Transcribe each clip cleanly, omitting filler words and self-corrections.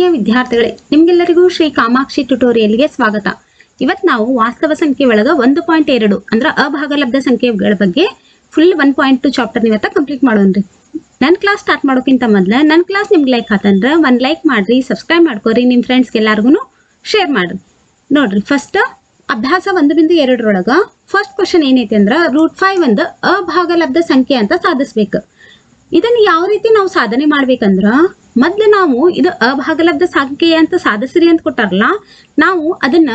ಆತ್ಮೀಯ ವಿದ್ಯಾರ್ಥಿಗಳೇ, ನಿಮಗೆಲ್ಲರಿಗೂ ಶ್ರೀ ಕಾಮಾಕ್ಷಿ ಟ್ಯುಟೋರಿಯಲ್ಗೆ ಸ್ವಾಗತ. ಇವತ್ತು ನಾವು ವಾಸ್ತವ ಸಂಖ್ಯೆ ಒಳಗ 1.2 ಅಂದ್ರೆ ಅಭಾಗಲಬ್ಧ ಸಂಖ್ಯೆಗಳ ಬಗ್ಗೆ ಫುಲ್ 1.2 ಚಾಪ್ಟರ್ ಇವತ್ತ ಕಂಪ್ಲೀಟ್ ಮಾಡೋಣ್ರಿ. ನನ್ನ ಕ್ಲಾಸ್ ಸ್ಟಾರ್ಟ್ ಮಾಡೋಕ್ಕಿಂತ ಮೊದಲು ನನ್ನ ಕ್ಲಾಸ್ ನಿಮ್ಗೆ ಲೈಕ್ ಆತಂದ್ರೆ ಒಂದು ಲೈಕ್ ಮಾಡ್ರಿ, ಸಬ್ಸ್ಕ್ರೈಬ್ ಮಾಡ್ಕೊರಿ, ನಿಮ್ಮ ಫ್ರೆಂಡ್ಸ್ಗೆ ಎಲ್ಲರಿಗೂ ಶೇರ್ ಮಾಡ್ರಿ. ನೋಡ್ರಿ, ಫಸ್ಟ್ ಅಭ್ಯಾಸ 1.2 ಒಳಗ ಫಸ್ಟ್ ಕ್ವಶನ್ ಏನೈತಿ ಅಂದ್ರೆ √5 ಒಂದು ಅಭಾಗಲಬ್ಧ ಸಂಖ್ಯೆ ಅಂತ ಸಾಧಿಸ್ಬೇಕು. ಇದನ್ನ ಯಾವ ರೀತಿ ನಾವು ಸಾಧನೆ ಮಾಡ್ಬೇಕಂದ್ರ ಮೊದ್ಲು ನಾವು ಇದು ಅಭಾಗಲಬ್ಧ ಸಂಖ್ಯೆ ಅಂತ ಸಾಧಿಸ್ರಿ ಅಂತ ಕೊಟ್ಟಾರಲ್ಲ, ನಾವು ಅದನ್ನ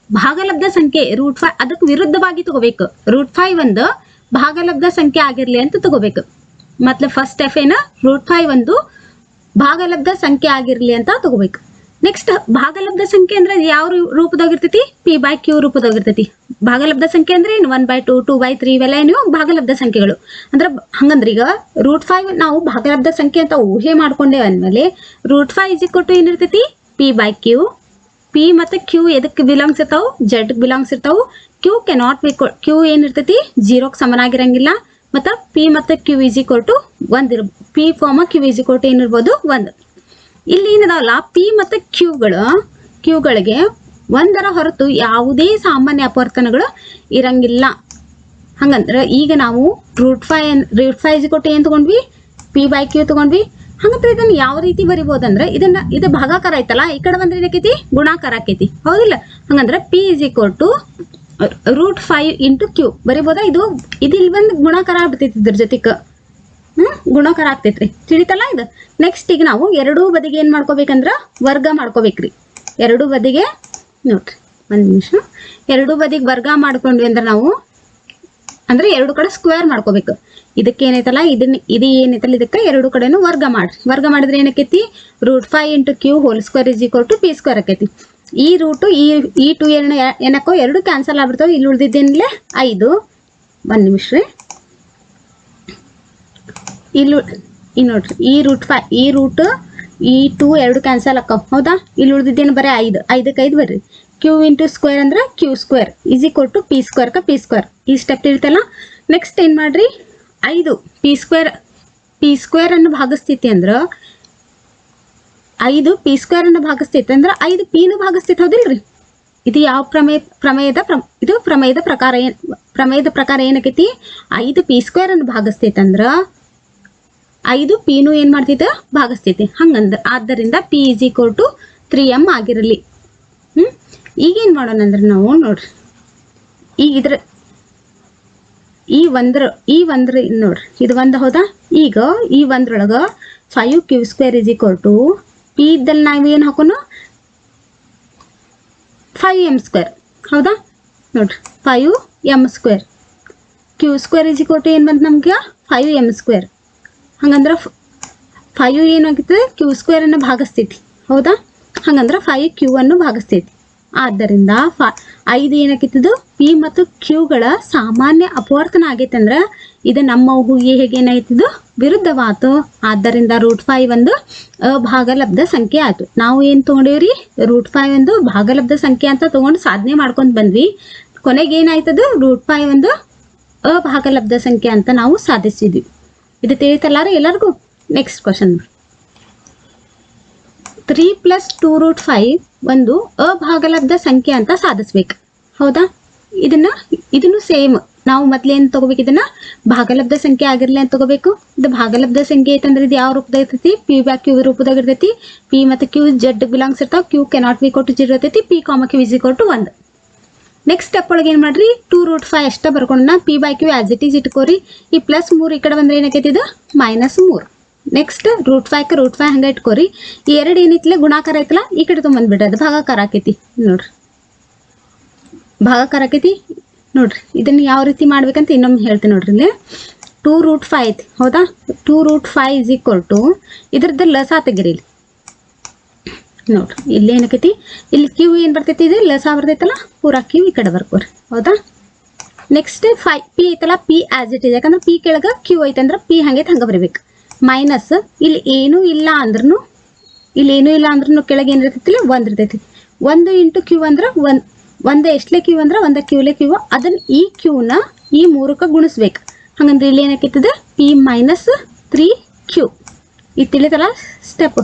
ಭಾಗಲಬ್ಧ ಸಂಖ್ಯೆ √5 ಅದಕ್ಕೆ ವಿರುದ್ಧವಾಗಿ ತಗೋಬೇಕು. √5 ಒಂದು ಭಾಗಲಬ್ಧ ಸಂಖ್ಯೆ ಆಗಿರ್ಲಿ ಅಂತ ತಗೋಬೇಕು. ಮೊದ್ಲು ಫಸ್ಟ್ ಸ್ಟೆಪ್ ಏನ √5 ಒಂದು ಭಾಗಲಬ್ಧ ಸಂಖ್ಯೆ ಆಗಿರ್ಲಿ ಅಂತ ತಗೋಬೇಕು. ನೆಕ್ಸ್ಟ್ ಭಾಗಲಬ್ಧ ಸಂಖ್ಯೆ ಅಂದ್ರೆ ಯಾವ ರೂಪದಾಗಿರ್ತೈತಿ? p/q ರೂಪದಾಗಿರ್ತೈತಿ. ಭಾಗಲಬ್ಧ ಸಂಖ್ಯೆ ಅಂದ್ರೆ ಏನು? 1/2, 2/3 ಇವೆಲ್ಲ ಏನು ಭಾಗಲಬ್ಧ ಸಂಖ್ಯೆಗಳು. ಅಂದ್ರೆ ಹಂಗಂದ್ರೆ ಈಗ √5 ನಾವು ಭಾಗಲಬ್ಧ ಸಂಖ್ಯೆ ಅಂತ ಊಹೆ ಮಾಡ್ಕೊಂಡೇವೆ ಅಂದ್ಮೇಲೆ √5 ಏನಿರ್ತೈತಿ? p/q. p ಮತ್ತೆ q ಎದಕ್ಕೆ ಬಿಲಾಂಗ್ಸ್ ಇರ್ತಾವು? z ಬಿಲಾಂಗ್ಸ್ ಇರ್ತಾವು. q cannot be q ಏನಿರ್ತೈತಿ? 0 ಸಮನಾಗಿರಂಗಿಲ್ಲ. ಮತ್ತೆ p ಮತ್ತೆ q = 1 p, q ಏನಿರ್ಬೋದು? 1. ಇಲ್ಲಿ ಏನದಾವಲ್ಲ, ಪಿ ಮತ್ತು ಕ್ಯೂಗಳಿಗೆ ಒಂದರ ಹೊರತು ಯಾವುದೇ ಸಾಮಾನ್ಯ ಅಪವರ್ತನಗಳು ಇರಂಗಿಲ್ಲ. ಹಂಗಂದ್ರೆ ಈಗ ನಾವು √5 ಏನ್ ತಗೊಂಡ್ವಿ? p/q ತಗೊಂಡ್ವಿ. ಹಂಗಂದ್ರೆ ಇದನ್ನ ಯಾವ ರೀತಿ ಬರಿಬೋದಂದ್ರೆ ಇದು ಭಾಗಾಕಾರ ಐತಲ್ಲ, ಈ ಕಡೆ ಬಂದ್ರೆ ಏನಕೈತಿ? ಗುಣಾಕಾರ ಆಕೈತಿ, ಹೌದಿಲ್ಲ? ಹಂಗಂದ್ರೆ p √5 × q ಬರಿಬೋದಾ? ಇದು ಇಲ್ಲಿ ಬಂದು ಗುಣಾಕಾರ ಆಗ್ಬಿಡ್ತೈತಿ, ಇದ್ರ ಜೊತೆಗೆ ಗುಣಾಕಾರ ಆಗ್ತೈತ್ರಿ. ತಿಳಿತಲ್ಲ ಇದು? ನೆಕ್ಸ್ಟ್ ಈಗ ನಾವು ಎರಡೂ ಬದಿಗೆ ಏನ್ ಮಾಡ್ಕೋಬೇಕಂದ್ರ ವರ್ಗ ಮಾಡ್ಕೋಬೇಕ್ರಿ. ಎರಡೂ ಬದಿಗೆ ನೋಡ್ರಿ, ಒಂದ್ ನಿಮಿಷ. ಎರಡೂ ಬದಿಗೆ ವರ್ಗ ಮಾಡ್ಕೊಂಡ್ವಿ ಅಂದ್ರೆ ನಾವು ಅಂದ್ರೆ ಎರಡು ಕಡೆ ಸ್ಕ್ವೇರ್ ಮಾಡ್ಕೋಬೇಕು. ಇದಕ್ಕೆ ಏನೈತಲ್ಲ, ಇದು ಏನೈತಲ್ಲ, ಇದಕ್ಕೆ ಎರಡು ಕಡೆನೂ ವರ್ಗ ಮಾಡ್ರಿ. ವರ್ಗ ಮಾಡಿದ್ರೆ ಏನಕ್ಕೈತಿ? √5 × q² = p² ಆಕೈತಿ. ಈ ರೂಟು ಈ 2 ಏನಕ್ಕೋ ಎರಡು ಕ್ಯಾನ್ಸಲ್ ಆಗ್ಬಿಡ್ತಾವ. ಇಲ್ಲಿ ಉಳಿದಿದ್ದೇನಿಲ್ಲ 5. ಒಂದ್ ನಿಮಿಷ ರೀ. ಇಲ್ಲಿ ನೋಡ್ರಿ, ಈ ರೂಟ್ ಈ 2 ಎರಡು ಕ್ಯಾನ್ಸಲ್ ಆಕಾವ್, ಹೌದಾ? ಇಲ್ಲಿ ಉಳಿದಿದ್ದೇನು ಬರೀ 5. 5ಕ್ಕೆ 5 ಬರ್ರಿ. q × ಸ್ಕ್ವೇರ್ ಅಂದ್ರೆ q² = p². ಈ ಸ್ಟೆಪ್ ಇರ್ತಲ್ಲ. ನೆಕ್ಸ್ಟ್ ಏನ್ ಮಾಡ್ರಿ? 5 p² ಅನ್ನು ಭಾಗಿಸ್ತೈತಿ ಅಂದ್ರ 5 p² ಅನ್ನು ಭಾಗಿಸ್ತೈತಿ ಅಂದ್ರ 5 p ನು ಭಾಗಿಸ್ತೈತಿ, ಹೌದಿಲ್ರಿ? ಇದು ಯಾವ ಪ್ರಮೇಯದ ಪ್ರಕಾರ ಏನಕೈತಿ? 5 p² ಅನ್ನು ಭಾಗಿಸ್ತೈತಿ ಅಂದ್ರ 5 p ನು ಏನ್ ಮಾಡ್ತೈತೆ? ಭಾಗಿಸ್ತೈತಿ. ಆದ್ದರಿಂದ p = 3m ಆಗಿರಲಿ. ಈಗ ಏನ್ ಮಾಡೋಣ ಅಂದ್ರೆ ನಾವು ನೋಡ್ರಿ, ಈಗ ಈ ಒಂದ್ರ ನೋಡ್ರಿ, ಇದು ಒಂದು, ಹೌದಾ? ಈಗ ಈ ಒಂದ್ರೊಳಗ 5q² p ಇದ್ದಲ್ಲಿ ನಾವು ಏನ್ ಹಾಕೋಣ? 5m², ಹೌದಾ? ನೋಡ್ರಿ, 5m². q² ಏನ್ ಬಂತು ನಮ್ಗೆ? 5m². ಹಂಗಂದ್ರ 5 ಏನಾಗಿರ್ತದೆ? q² ಅನ್ನು ಭಾಗಿಸ್ತೈತಿ, ಹೌದಾ? ಹಂಗಂದ್ರ 5q ಅನ್ನು ಭಾಗಿಸ್ತೈತಿ. ಆದ್ದರಿಂದ 5 ಏನಾಗಿತ್ತದು? p ಮತ್ತು q ಗಳ ಸಾಮಾನ್ಯ ಅಪವರ್ತನ ಆಗೈತೆ ಅಂದ್ರ ಇದು ನಮ್ಮ ಊಹೆಗೆ ಹೇಗೇನಾಯ್ತದು? ವಿರುದ್ಧವಾತು. ಆದ್ದರಿಂದ √5 ಒಂದು ಅಭಾಗಲಬ್ಧ ಸಂಖ್ಯೆ ಆಯ್ತು. ನಾವು ಏನ್ ತಗೊಂಡೇವ್ರಿ? √5 ಒಂದು ಭಾಗಲಬ್ಧ ಸಂಖ್ಯೆ ಅಂತ ತಗೊಂಡು ಸಾಧನೆ ಮಾಡ್ಕೊಂಡ್ ಬಂದ್ವಿ. ಕೊನೆಗೆ ಏನಾಯ್ತದು? √5 ಒಂದು ಅಭಾಗಲಬ್ಧ ಸಂಖ್ಯೆ ಅಂತ ನಾವು ಸಾಧಿಸಿದ್ವಿ. ಇದು ತಿಳಿತಲ್ಲಾರ ಎಲ್ಲರಿಗೂ? Next question. 3 + 2√5 ಒಂದು ಅಭಾಗಲಬ್ಧ ಸಂಖ್ಯೆ ಅಂತ ಸಾಧಿಸ್ಬೇಕು, ಹೌದಾ? ಇದನ್ನು ಸೇಮ್ ನಾವು ಮೊದ್ಲೇನ್ ತಗೋಬೇಕು? ಇದನ್ನ ಭಾಗಲಬ್ಧ ಸಂಖ್ಯೆ ಆಗಿರ್ಲಿ ಅಂತ ತಗೋಬೇಕು. ಇದು ಭಾಗಲಬ್ಧ ಸಂಖ್ಯೆ ಐತಂದ್ರೆ ಇದು ಯಾವ ರೂಪದಾಗ ಇರ್ತೈತಿ? p/q ರೂಪದಾಗ ಇರ್ತೈತಿ. p ಮತ್ತು q z ಬಿಲಾಂಗ್ಸ್ ಇರ್ತಾವ. q ಕೆನಾಟ್ ಬಿ = 0 ಇರ್ತೈತಿ. p, q = 1. ನೆಕ್ಸ್ಟ್ ಸ್ಟೆಪ್ ಒಳಗೆ ಏನ್ ಮಾಡ್ರಿ? 2√5 ಅಷ್ಟ ಬರ್ಕೊಂಡ p/q ಆಸ್ ಇಟ್ ಈಸ್ ಇಟ್ಕೋರಿ. ಈ +3 ಈ ಕಡೆ ಬಂದ್ರೆ ಏನಕೈತಿ? ಇದು -3. ನೆಕ್ಸ್ಟ್ √5 ಹಂಗ ಇಟ್ಕೋರಿ. ಈ ಎರಡು ಏನೈತಿಲ್ಲ ಗುಣಾಕಾರ ಐತಲ್ಲ, ಈ ಕಡೆ ತೊಗೊಂಡ್ಬಿಡ್ರಿ, ಅದು ಭಾಗಾಕಾರ ಆಕೈತಿ. ನೋಡ್ರಿ, ಭಾಗಾಕಾರ ಆಕೈತಿ. ನೋಡ್ರಿ, ಇದನ್ನ ಯಾವ ರೀತಿ ಮಾಡ್ಬೇಕಂತ ಇನ್ನೊಮ್ಮೆ ಹೇಳ್ತೀನಿ ನೋಡ್ರಿ. ಇಲ್ಲಿ 2√5 ಐತಿ, ಹೌದಾ? 2√5 ಇದ್ರದ್ದು ಲಸ ತೆಗಿರಿ. ಇಲ್ಲಿ ನೋಡ್ರಿ, ಇಲ್ಲಿ ಏನಕೈತಿ? ಇಲ್ಲಿ q ಏನ್ ಬರ್ತೈತಿ? ಇದು ಲಸ ಬರ್ತೈತಲ್ಲ, ಪೂರಾ q ಈ ಕಡೆ ಬರ್ಕೋರಿ, ಹೌದಾ? ನೆಕ್ಸ್ಟ್ p ಐತಲ್ಲ, p ಆಸ್ ಇಟ್ ಈಸ್. ಯಾಕಂದ್ರೆ p ಕೆಳಗ q ಐತಂದ್ರ p ಹಂಗೈತೆ ಹಂಗ ಬರೀಬೇಕು. ಮೈನಸ್ ಇಲ್ಲಿ ಏನೂ ಇಲ್ಲ ಅಂದ್ರೂ ಕೆಳಗೆ ಏನ್ ಇರ್ತೈತಿ? 1 ಇರ್ತೈತಿ. 1 × q ಅಂದ್ರ 1 ಎಷ್ಟಲೇ q ಅಂದ್ರ 1 q q. ಅದನ್ನ ಈ q ನ ಈ 3ಕ್ಕೆ ಗುಣಿಸ್ಬೇಕು. ಹಂಗಂದ್ರೆ ಇಲ್ಲಿ ಏನಕ್ಕೈತದ? p - 3q. ಇದು ತಿಳಿತಲ್ಲ ಸ್ಟೆಪ್.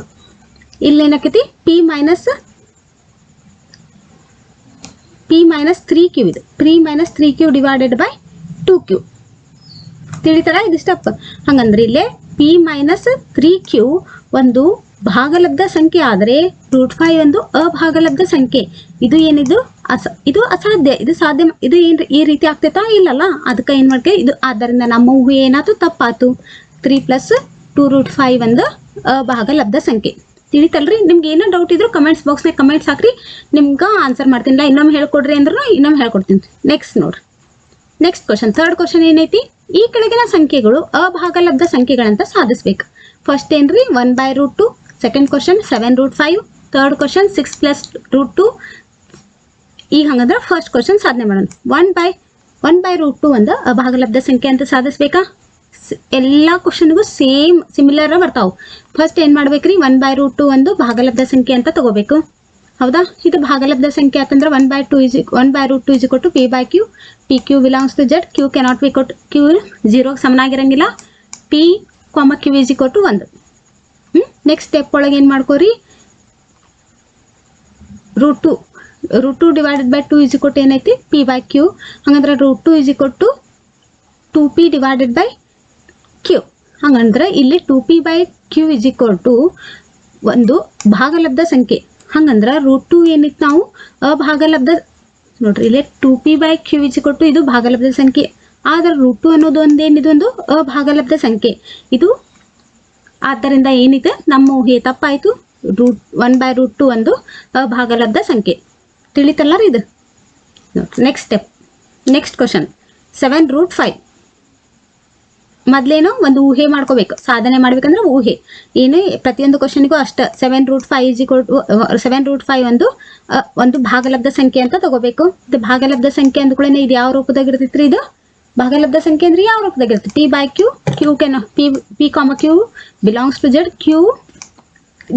ಇಲ್ಲಿ ಏನಾಕೈತಿ ಪಿ ಮೈನಸ್ 3q ಇದು P minus 3q divided by 2q. ತಿಳಿತಲ್ಲ ಇದು ಸ್ಟೆಪ್. ಹಂಗಂದ್ರೆ ಇಲ್ಲೇ ಪಿ ಮೈನಸ್ 3q ಒಂದು ಭಾಗಲಬ್ಧ ಸಂಖ್ಯೆ ಆದರೆ √5 ಒಂದು ಅಭಾಗಲಬ್ಧ ಸಂಖ್ಯೆ. ಇದು ಏನಿದು ಇದು ಅಸಾಧ್ಯ, ಇದು ಸಾಧ್ಯ, ಇದು ಏನ್ ಈ ರೀತಿ ಆಗ್ತೈತಾ ಇಲ್ಲಲ್ಲ, ಅದಕ್ಕೆ ಏನ್ ಮಾಡ್ಕೆ ಇದು. ಆದ್ದರಿಂದ ನಮ್ಮ ಊಹೆ ಏನಾಯ್ತು ತಪ್ಪಾತು. 3 + 2√5 ಒಂದು ಅಭಾಗಲಬ್ಧ ಸಂಖ್ಯೆ. ತಿಳಿತಲ್ರಿ? ನಿಮ್ಗೆ ಏನೋ ಡೌಟ್ ಇದ್ರು ಕಮೆಂಟ್ಸ್ ಬಾಕ್ಸ್ನಾಗ ಕಮೆಂಟ್ಸ್ ಹಾಕ್ರಿ, ನಿಮ್ಗೆ ಆನ್ಸರ್ ಮಾಡ್ತೀನಿ. ಇನ್ನೊಮ್ಮೆ ಹೇಳ್ಕೊಡ್ರಿ ಅಂದ್ರೂ ಇನ್ನೊಮ್ಮೆ ಹೇಳ್ಕೊಡ್ತೀನಿ. ನೆಕ್ಸ್ಟ್ ನೋಡ್ರಿ, ನೆಕ್ಸ್ಟ್ ಕ್ವಶನ್, ಥರ್ಡ್ ಕ್ವಶನ್ ಏನೈತಿ? ಈ ಕೆಳಗಿನ ಸಂಖ್ಯೆಗಳು ಅಭಾಗಲಬ್ಧ ಸಂಖ್ಯೆಗಳಂತ ಸಾಧಿಸ್ಬೇಕು. ಫಸ್ಟ್ ಏನ್ರಿ 1/√2, ಸೆಕೆಂಡ್ ಕ್ವಶನ್ 7√5, ಥರ್ಡ್ ಕ್ವಶನ್ 6 + √2. ಈಗ ಹಂಗಂದ್ರೆ ಫಸ್ಟ್ ಕ್ವಶನ್ ಸಾಧನೆ ಮಾಡೋಣ. 1/√2 ಒಂದು ಅಭಾಗಲಬ್ಧ ಸಂಖ್ಯೆ ಅಂತ ಸಾಧಿಸ್ಬೇಕಾ? ಎಲ್ಲ ಕ್ವಶನ್ಗೂ ಸಿಮಿಲರ್ ಬರ್ತಾವೆ. ಫಸ್ಟ್ ಏನ್ ಮಾಡ್ಬೇಕ್ರಿ? 1/√2 ಒಂದು ಭಾಗಲಬ್ಧ ಸಂಖ್ಯೆ ಅಂತ ತಗೋಬೇಕು. ಹೌದಾ? ಇದು ಭಾಗಲಬ್ಧ ಸಂಖ್ಯೆ ಆತಂದ್ರೆ 1/√2 = p/q. pq belongs to z. q cannot be equal to q 0 ಸಮನಾಗಿರಂಗಿಲ್ಲ. p, q = 1. Next step ಒಳಗೆ ಏನ್ ಮಾಡ್ಕೋರಿ? √2 ಡಿವೈಡೆಡ್ ಬೈ 2 = ಏನೈತಿ? p/q. ಹಂಗಂದ್ರೆ √2 = 2p ಡಿವೈಡೆಡ್ ಬೈ q. ಹಂಗಂದ್ರೆ ಇಲ್ಲಿ 2p/q = ಒಂದು ಭಾಗಲಬ್ಧ ಸಂಖ್ಯೆ. ಹಂಗಂದ್ರೆ √2 ಏನಿತ್ತು ನಾವು ಅಭಾಗಲಬ್ಧ. ನೋಡ್ರಿ ಇಲ್ಲಿ 2p/q = ಇದು ಭಾಗಲಬ್ಧ ಸಂಖ್ಯೆ. ಆದ್ರೆ √2 ಅನ್ನೋದು ಒಂದೇನಿದು ಒಂದು ಅಭಾಗಲಬ್ಧ ಸಂಖ್ಯೆ ಇದು. ಆದ್ದರಿಂದ ಏನಿದೆ ನಮ್ಮ ಊಹೆ ತಪ್ಪಾಯ್ತು. 1/√2 ಒಂದು ಅಭಾಗಲಬ್ಧ ಸಂಖ್ಯೆ. ತಿಳಿತಲ್ಲ ರೀ ಇದು? Next step, next question 7√5. ಮೊದ್ಲೇನೋ ಒಂದು ಊಹೆ ಮಾಡ್ಕೋಬೇಕು. ಸಾಧನೆ ಮಾಡ್ಬೇಕಂದ್ರೆ ಊಹೆ ಏನು, ಪ್ರತಿಯೊಂದು ಕ್ವಶನ್ಗೂ ಅಷ್ಟ 7√5 ಒಂದು ಭಾಗಲಬ್ಧ ಸಂಖ್ಯೆ ಅಂತ ತಗೋಬೇಕು. ಇದು ಭಾಗಲಬ್ಧ ಸಂಖ್ಯೆ ಅಂದ್ಕೊಳ್ಳೇನೆ ಇದು ಯಾವ ರೂಪದಾಗ ಇರ್ತೈತ್ರಿ? ಇದು ಭಾಗಲಬ್ಧ ಸಂಖ್ಯೆ ಅಂದ್ರೆ ಯಾವ ರೂಪದಾಗ ಇರ್ತೈತಿ? p/q. q q belongs to z. q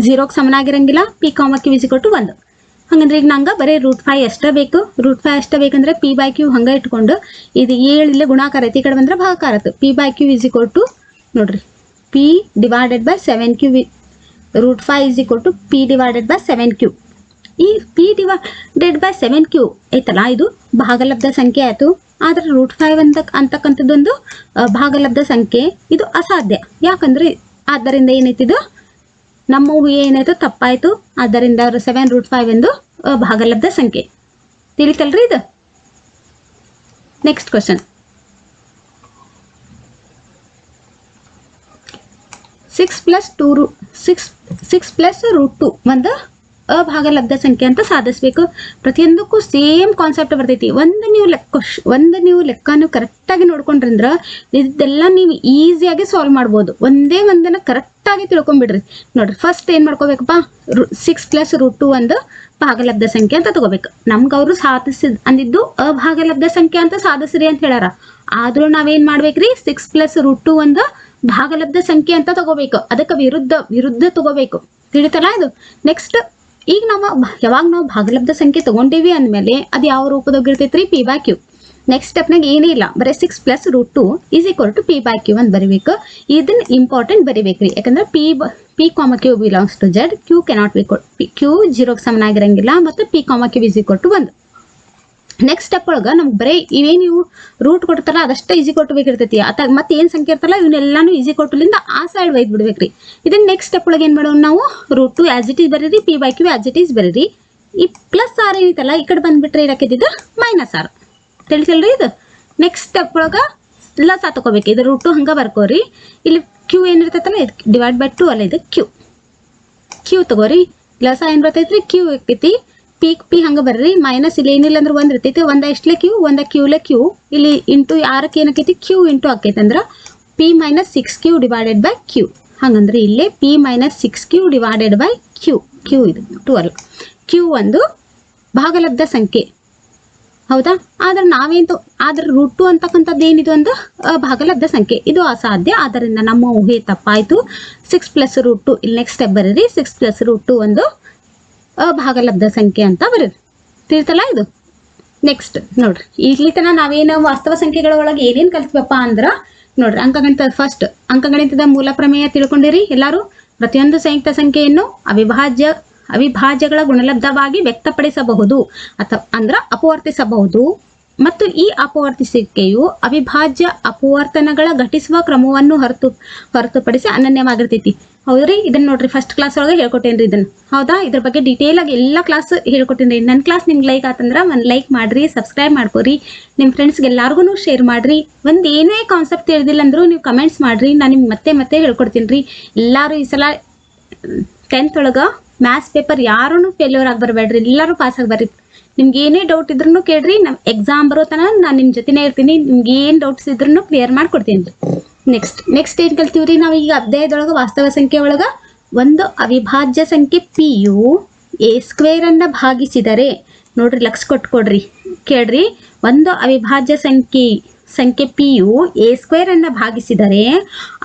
0 ಸಮನಾಗಿರಂಗಿಲ್ಲ. p q = 1. ಹಂಗಂದ್ರೆ ಈಗ ನಂಗೆ ಬರೀ √5 ಅಷ್ಟೇ ಬೇಕು. √5 ಅಷ್ಟೇ ಬೇಕಂದ್ರೆ p/q ಹಂಗೆ ಇಟ್ಕೊಂಡು ಇದು 7 ಇಲ್ಲೇ ಗುಣಾಕಾರ ಐತಿ, ಈ ಕಡೆ ಬಂದ್ರೆ ಭಾಗಾಕಾರ ಆಯ್ತು. p/q = ನೋಡ್ರಿ p divided by 7q. √5 = p divided by 7q. ಈ p ಡಿವೈಡೆಡ್ ಬೈ 7q ಐತಲ್ಲ, ಇದು ಭಾಗಲಬ್ಧ ಸಂಖ್ಯೆ ಆಯ್ತು. ಆದ್ರೆ √5 ಅಂತಕ್ಕಂಥದ್ದೊಂದು ಭಾಗಲಬ್ಧ ಸಂಖ್ಯೆ. ಇದು ಅಸಾಧ್ಯ. ಯಾಕಂದ್ರೆ ಆದ್ದರಿಂದ ಏನೈತಿದು ನಮ್ಮ ಊಹೆ ಏನಾಯ್ತು ತಪ್ಪಾಯ್ತು. ಆದ್ದರಿಂದ 7√5 ಒಂದು ಭಾಗಲಬ್ಧ ಸಂಖ್ಯೆ. ತಿಳಿತಲ್ರಿ ಇದು? ನೆಕ್ಸ್ಟ್ ಕ್ವಶನ್ 6 + √2 ಒಂದು ಅಭಾಗಲಬ್ಧ ಸಂಖ್ಯೆ ಅಂತ ಸಾಧಿಸ್ಬೇಕು. ಪ್ರತಿಯೊಂದಕ್ಕೂ ಸೇಮ್ ಕಾನ್ಸೆಪ್ಟ್ ಬರ್ತೈತಿ. ಒಂದು ನೀವು ಲೆಕ್ಕನು ಕರೆಕ್ಟಾಗಿ ನೋಡ್ಕೊಂಡ್ರಂದ್ರ ಇದೆಲ್ಲ ನೀವು ಈಸಿಯಾಗಿ ಸಾಲ್ವ್ ಮಾಡ್ಬೋದು. ಒಂದನ್ನ ಕರೆಕ್ಟಾಗಿ ತಿಳ್ಕೊಂಡ್ಬಿಡ್ರಿ. ನೋಡ್ರಿ ಫಸ್ಟ್ ಏನ್ ಮಾಡ್ಕೋಬೇಕಪ್ಪ? 6 + √2 ಒಂದು ಭಾಗಲಬ್ಧ ಸಂಖ್ಯೆ ಅಂತ ತಗೋಬೇಕು. ನಮ್ಗೆ ಅವರು ಅಂದಿದ್ದು ಅಭಾಗಲಬ್ಧ ಸಂಖ್ಯೆ ಅಂತ ಸಾಧಿಸ್ರಿ ಅಂತ ಹೇಳ್ಯಾರ. ಆದ್ರೂ ನಾವೇನ್ ಮಾಡ್ಬೇಕ್ರಿ? 6 + √2 ಒಂದು ಭಾಗಲಬ್ಧ ಸಂಖ್ಯೆ ಅಂತ ತಗೋಬೇಕು. ಅದಕ್ಕೆ ವಿರುದ್ಧ ತಗೋಬೇಕು. ತಿಳಿತಲ್ಲ ಇದು? ನೆಕ್ಸ್ಟ್ ಈಗ ಯಾವಾಗ ನಾವು ಭಾಗಲಬ್ಧ ಸಂಖ್ಯೆ ತಗೊಂಡೇವಿ ಅಂದ್ಮೇಲೆ ಅದು ಯಾವ ರೂಪದಾಗ ಇರ್ತೈತ್ರಿ? p/q. ನೆಕ್ಸ್ಟ್ ಸ್ಟೆಪ್ನಾಗ ಏನೇ ಇಲ್ಲ, ಬರೀ 6 + √2 = p/q ಅಂತ ಬರಿಬೇಕು. ಇದನ್ನ ಇಂಪಾರ್ಟೆಂಟ್ ಬರಿಬೇಕ್ರಿ. ಯಾಕಂದ್ರೆ p q belongs to z. q cannot be equal q 0 ಸಮನಾಗಿರಂಗಿಲ್ಲ. ಮತ್ತು p q = 1. ನೆಕ್ಸ್ಟ್ ಸ್ಟೆಪ್ ಒಳಗೆ ನಮ್ಗೆ ಬರೀ ಇವೇನು ಇವು ರೂಟ್ ಕೊಡ್ತಾರಲ್ಲ ಅದಷ್ಟೇ ಈಸಿ ಕೊಟ್ಟಬೇಕಿರ್ತೈತಿ. ಮತ್ತೆ ಏನು ಸಂಖ್ಯೆ ಇರ್ತಲ್ಲ ಇವನ್ನೆಲ್ಲಾನು ಈಸಿ ಕೊಟ್ಟಲಿಂದ ಆ ಸೈಡ್ ಒಯ್ದು ಬಿಡ್ಬೇಕ್ರಿ. ಇದನ್ನ ನೆಕ್ಸ್ಟ್ ಸ್ಟೆಪ್ ಒಳಗೆ ಏನು ಮಾಡೋಣ ನಾವು? √2 ಆಸ್ ಇಟ್ ಈಸ್ ಬರೀರಿ, p/q ಆಸ್ ಇಟ್ ಈಸ್ ಬರೀರಿ. ಈ +r ಏನೈತಲ್ಲ ಈ ಕಡೆ ಬಂದ್ಬಿಟ್ರೆ ಇರಾಕಿದ್ದು -r. ತಿಳಿಸಲ್ರಿ ಇದು? ನೆಕ್ಸ್ಟ್ ಸ್ಟೆಪ್ ಒಳಗೆ ಲಸ ತಗೋಬೇಕು. ಇದು √2 ಹಂಗೆ ಬರ್ಕೋರಿ. ಇಲ್ಲಿ q ಏನಿರ್ತೈತಲ್ಲ ಇದು ಡಿವೈಡ್ ಬೈ 2 ಅಲ್ಲ, ಇದು q ತಗೋರಿ. ಲಸ ಏನು ಬರ್ತೈತ್ರಿ? q ಇರ್ತೈತಿ. p ಹಂಗೆ ಬರ್ರಿ. ಮೈನಸ್ ಇಲ್ಲಿ ಏನಿಲ್ಲ ಅಂದ್ರೆ 1 ಇರ್ತೈತಿ. 1 ಎಷ್ಟಲೆ q, 1 q q. ಇಲ್ಲಿ ಇಂಟು 6ಕ್ಕೆ ಏನಕ್ಕೈತಿ? q ಇಂಟು ಆಕೈತಿ ಅಂದ್ರೆ p - 6q divided by q. ಹಂಗಂದ್ರೆ ಇಲ್ಲಿ p - 6q divided by q. ಇದು 12. q ಒಂದು ಭಾಗಲಬ್ಧ ಸಂಖ್ಯೆ. ಹೌದಾ? ಆದ್ರೆ ಆದ್ರೆ √2 ಅಂತಕ್ಕಂಥದ್ದು ಏನಿದು ಒಂದು ಭಾಗಲಬ್ಧ ಸಂಖ್ಯೆ. ಇದು ಅಸಾಧ್ಯ. ಆದ್ದರಿಂದ ನಮ್ಮ ಊಹೆ ತಪ್ಪಾಯ್ತು. 6 + √2 ಇಲ್ಲಿ ನೆಕ್ಸ್ಟ್ ಸ್ಟೆಪ್ ಬರೀರಿ. 6 + √2 ಒಂದು ಅಭಾಗಲಬ್ಧ ಸಂಖ್ಯೆ ಅಂತ ಬರೀರಿ. ತಿಳಿತಲ್ಲ ಇದು? ನೆಕ್ಸ್ಟ್ ನೋಡ್ರಿ, ಇಲ್ಲಿ ತನ ನಾವೇನು ವಾಸ್ತವ ಸಂಖ್ಯೆಗಳ ಒಳಗೆ ಏನೇನು ಕಲ್ತ್ವಪ್ಪ ಅಂದ್ರ ನೋಡ್ರಿ, ಅಂಕಗಣಿತದ ಫಸ್ಟ್ ಅಂಕಗಣಿತದ ಮೂಲ ಪ್ರಮೇಯ ತಿಳ್ಕೊಂಡಿರಿ ಎಲ್ಲಾರು. ಪ್ರತಿಯೊಂದು ಸಂಯುಕ್ತ ಸಂಖ್ಯೆಯನ್ನು ಅವಿಭಾಜ್ಯಗಳ ಗುಣಲಬ್ಧವಾಗಿ ವ್ಯಕ್ತಪಡಿಸಬಹುದು ಅಪವರ್ತಿಸಬಹುದು ಮತ್ತು ಈ ಅಪವರ್ತಿಸುವಿಕೆಯು ಅವಿಭಾಜ್ಯ ಅಪವರ್ತನಗಳ ಘಟಿಸುವ ಕ್ರಮವನ್ನು ಹೊರತುಪಡಿಸಿ ಅನನ್ಯವಾಗಿರ್ತೈತಿ. ಹೌದ್ರಿ, ಇದನ್ನ ನೋಡ್ರಿ ಫಸ್ಟ್ ಕ್ಲಾಸ್ ಒಳಗೆ ಹೇಳ್ಕೊಟ್ಟೇನ್ರಿ ಇದನ್ನ. ಹೌದಾ, ಇದ್ರ ಬಗ್ಗೆ ಡೀಟೇಲ್ ಆಗಿ ಎಲ್ಲ ಕ್ಲಾಸ್ ಹೇಳ್ಕೊಟ್ಟೇನ್ರಿ. ನನ್ನ ಕ್ಲಾಸ್ ನಿಮ್ಗೆ ಲೈಕ್ ಆತಂದ್ರ ಒಂದು ಲೈಕ್ ಮಾಡ್ರಿ, ಸಬ್ಸ್ಕ್ರೈಬ್ ಮಾಡ್ಕೋರಿ, ನಿಮ್ಮ ಫ್ರೆಂಡ್ಸ್ಗೆ ಎಲ್ಲಾರ್ಗು ಶೇರ್ ಮಾಡ್ರಿ. ಒಂದು ಏನೇ ಕಾನ್ಸೆಪ್ಟ್ ತಿಳಿದಿಲ್ಲ ಅಂದ್ರೂ ನೀವು ಕಮೆಂಟ್ಸ್ ಮಾಡ್ರಿ, ನಾನು ನಿಮ್ಗೆ ಮತ್ತೆ ಹೇಳ್ಕೊಡ್ತೀನಿ ರೀ. ಎಲ್ಲರೂ ಈ ಸಲ 10th ಒಳಗೆ ಮ್ಯಾಥ್ಸ್ ಪೇಪರ್ ಯಾರೂ ಫೇಲ್ಯೂರ್ ಆಗಿ ಬರಬೇಡ್ರಿ, ಎಲ್ಲರೂ ಪಾಸ್ ಆಗಿ ಬರ್ರಿ. ನಿಮ್ಗೆ ಏನೇ ಡೌಟ್ ಇದ್ರೂ ಕೇಳ್ರಿ, ನಮ್ಮ ಎಕ್ಸಾಮ್ ಬರೋ ತನಕ ನಾನು ನಿಮ್ಮ ಜೊತೆನೇ ಇರ್ತೀನಿ. ನಿಮ್ಗೆ ಏನು ಡೌಟ್ಸ್ ಇದ್ರೂ ಕ್ಲಿಯರ್ ಮಾಡ್ಕೊಡ್ತೀನಿ ರೀ. ನೆಕ್ಸ್ಟ್ ಏನು ಕಲ್ತೀವ್ರಿ ನಾವು ಈಗ ಅಧ್ಯಾಯದೊಳಗೆ ವಾಸ್ತವ ಸಂಖ್ಯೆ ಒಳಗೆ ಒಂದು ಅವಿಭಾಜ್ಯ ಸಂಖ್ಯೆ ಪಿ ಯು a² ಅನ್ನ ಭಾಗಿಸಿದರೆ, ನೋಡ್ರಿ ಲಕ್ಷ ಕೊಟ್ಕೊಡ್ರಿ ಕೇಳ್ರಿ, ಒಂದು ಅವಿಭಾಜ್ಯ ಸಂಖ್ಯೆ ಪಿ ಯು a² ಅನ್ನ ಭಾಗಿಸಿದರೆ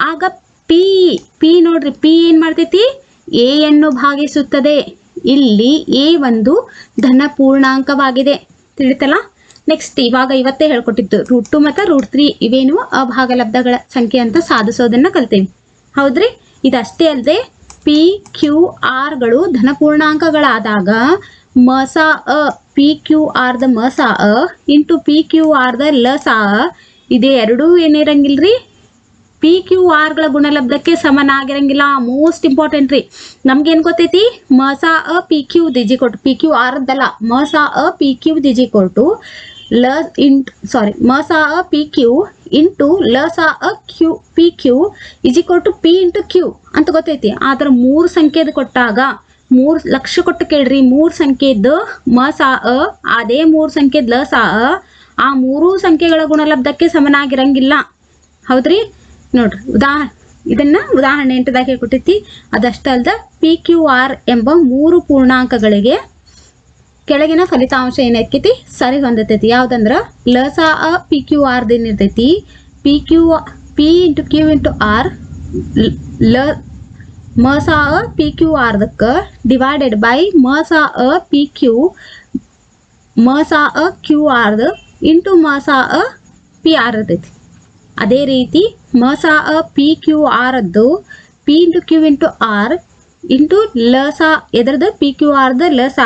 ಆಗ ಪಿ ನೋಡ್ರಿ ಪಿ ಏನ್ ಮಾಡ್ತೈತಿ, ಎ ಯನ್ನು ಭಾಗಿಸುತ್ತದೆ. ಇಲ್ಲಿ ಎ ಒಂದು ಧನ ಪೂರ್ಣಾಂಕವಾಗಿದೆ, ತಿಳಿತಲ್ಲ. ನೆಕ್ಸ್ಟ್ ಇವತ್ತೇ ಹೇಳ್ಕೊಟ್ಟಿದ್ದು √2 ಮತ್ತು √3 ಇವೇನು ಅಭಾಗಲಬ್ಧಗಳ ಸಂಖ್ಯೆ ಅಂತ ಸಾಧಿಸೋದನ್ನ ಕಲ್ತೇವೆ. ಹೌದ್ರಿ, ಇದಷ್ಟೇ ಅಲ್ಲದೆ ಪಿ ಕ್ಯೂ ಆರ್ಗಳು ಧನ ಪೂರ್ಣಾಂಕಗಳಾದಾಗ ಮಸ ಪಿ ಕ್ಯೂ ಆರ್ ದ ಮಸ ಇಂಟು ಪಿ ಕ್ಯೂ ಆರ್ ದ ಲಸ ಇದೇ ಎರಡೂ ಏನಿರಂಗಿಲ್ರಿ, ಪಿ ಕ್ಯೂ ಆರ್ಗಳ ಗುಣಲಬ್ಧಕ್ಕೆ ಸಮನಾಗಿರಂಗಿಲ್ಲ. ಮೋಸ್ಟ್ ಇಂಪಾರ್ಟೆಂಟ್ ರೀ. ನಮ್ಗೇನು ಗೊತ್ತೈತಿ, ಮಸ ಪಿ ಕ್ಯೂ ದಿಜಿ ಕೊಟ್ಟು ಪಿ ಕ್ಯೂ ಆರ್ ಅದ್ದಲ್ಲ, ಮಸ ಪಿ ಕ್ಯೂ ದಿಜಿ ಕೊಟ್ಟು ಮಸ ಪಿ ಕ್ಯೂ ಇಂಟು ಲಸ ಕ್ಯೂ ಪಿ ಕ್ಯೂ ಇಜಿಕೊಟ್ಟು ಪಿ ಇಂಟು ಕ್ಯೂ ಅಂತ ಗೊತ್ತೈತಿ. ಆದ್ರೆ 3 ಸಂಖ್ಯೆದು ಕೊಟ್ಟಾಗ 3 ಲಕ್ಷ ಕೊಟ್ಟು ಕೇಳ್ರಿ, 3 ಸಂಖ್ಯೆದ್ದು ಮಸ ಅದೇ 3 ಸಂಖ್ಯೆದ್ ಲಸ ಆ 3 ಸಂಖ್ಯೆಗಳ ಗುಣಲಬ್ಧಕ್ಕೆ ಸಮನಾಗಿರಂಗಿಲ್ಲ. ಹೌದ್ರಿ, ನೋಡ್ರಿ ಇದನ್ನ ಉದಾಹರಣೆ 8ದಾಗ ಹೇಳ್ಕೊಟ್ಟೈತಿ. ಅದಷ್ಟಲ್ದ ಪಿ ಕ್ಯೂ ಆರ್ ಎಂಬ 3 ಪೂರ್ಣಾಂಕಗಳಿಗೆ ಕೆಳಗಿನ ಫಲಿತಾಂಶ ಏನಾಕೈತಿ, ಸರಿ ಹೊಂದತೈತಿ. ಯಾವ್ದಂದ್ರ ಲಸ ಪಿ ಕ್ಯೂ ಆರ್ ಏನಿರ್ತೈತಿ, p into q into r ಮಸ ಪಿ ಕ್ಯೂ ಆರ್ದಕ್ಕೆ ಡಿವೈಡೆಡ್ ಬೈ ಮಸ ಪಿ ಕ್ಯೂ ಆರ್ದ ಇಂಟು ಮಸ ಪಿ ಆರ್ ಇರ್ತೈತಿ. ಅದೇ ರೀತಿ ಮಸ ಪಿ ಕ್ಯೂ ಆರ್ ಅದ್ದು p into q into r into ಲಸ ಎದ್ರದ್ದು ಪಿ ಕ್ಯೂ ಆರ್ದ ಲಸ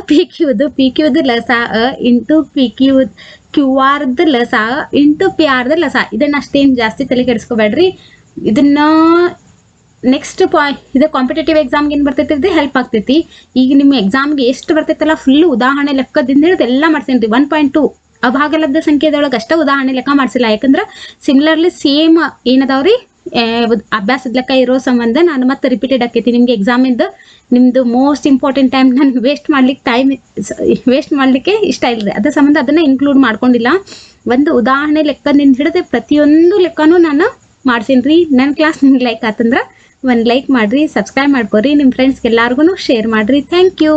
ಪಿ ಕ್ಯೂದು ಲಸ ಇಂಟು ಪಿ ಕ್ಯೂ ಆರ್ದ ಲಸ ಇಂಟು ಪಿ ಆರ್ದ ಲಸ. ಇದನ್ನ ಅಷ್ಟೇನು ಜಾಸ್ತಿ ತಲೆ ಕೆಡಿಸ್ಕೋಬೇಡ್ರಿ. ಇದನ್ನ ನೆಕ್ಸ್ಟ್ ಪಾಯಿಂಟ್ ಇದು ಕಾಂಪಿಟೇಟಿವ್ ಎಕ್ಸಾಮ್ಗೆ ಏನು ಬರ್ತೈತಿ, ಇದು ಹೆಲ್ಪ್ ಆಗ್ತೈತಿ. ಈಗ ನಿಮ್ಮ ಎಕ್ಸಾಮ್ಗೆ ಎಷ್ಟು ಬರ್ತೈತಲ್ಲ ಫುಲ್ ಉದಾಹರಣೆ ಲೆಕ್ಕದಿಂದ ಹಿಡಿದು ಎಲ್ಲ ಮಾಡ್ತೀನಿ. 1.2 ಅಭಾಗಲಬ್ಧ ಸಂಖ್ಯೆದೊಳಗೆ ಅಷ್ಟೇ ಉದಾಹರಣೆ ಲೆಕ್ಕ ಮಾಡಿಸಿಲ್ಲ, ಯಾಕಂದ್ರೆ ಸಿಮಿಲರ್ಲಿ ಸೇಮ್ ಏನದಾವ್ರಿ ಅಭ್ಯಾಸದ ಲೆಕ್ಕ ಇರೋ ಸಂಬಂಧ ನಾನು ಮತ್ತೆ ರಿಪೀಟೆಡ್ ಆಕೈತಿ. ನಿಮ್ಗೆ ಎಕ್ಸಾಮಿಂದ ನಿಮ್ದು ಮೋಸ್ಟ್ ಇಂಪಾರ್ಟೆಂಟ್ ಟೈಮ್ ನಾನು ವೇಸ್ಟ್ ಮಾಡ್ಲಿಕ್ಕೆ ಇಷ್ಟ ಇಲ್ರಿ, ಅದ್ರ ಸಂಬಂಧ ಅದನ್ನ ಇನ್ಕ್ಲೂಡ್ ಮಾಡ್ಕೊಂಡಿಲ್ಲ. ಒಂದು ಉದಾಹರಣೆ ಲೆಕ್ಕದಿಂದ ಹಿಡಿದು ಪ್ರತಿಯೊಂದು ಲೆಕ್ಕನೂ ನಾನು ಮಾಡ್ಸೀನಿ. ನನ್ನ ಕ್ಲಾಸ್ ನಿಮ್ಗೆ ಲೈಕ್ ಆತಂದ್ರೆ ಒಂದು ಲೈಕ್ ಮಾಡ್ರಿ, ಸಬ್ಸ್ಕ್ರೈಬ್ ಮಾಡ್ಕೊರಿ, ನಿಮ್ಮ ಫ್ರೆಂಡ್ಸ್ಗೆ ಎಲ್ಲಾರ್ಗು ಶೇರ್ ಮಾಡ್ರಿ. Thank you.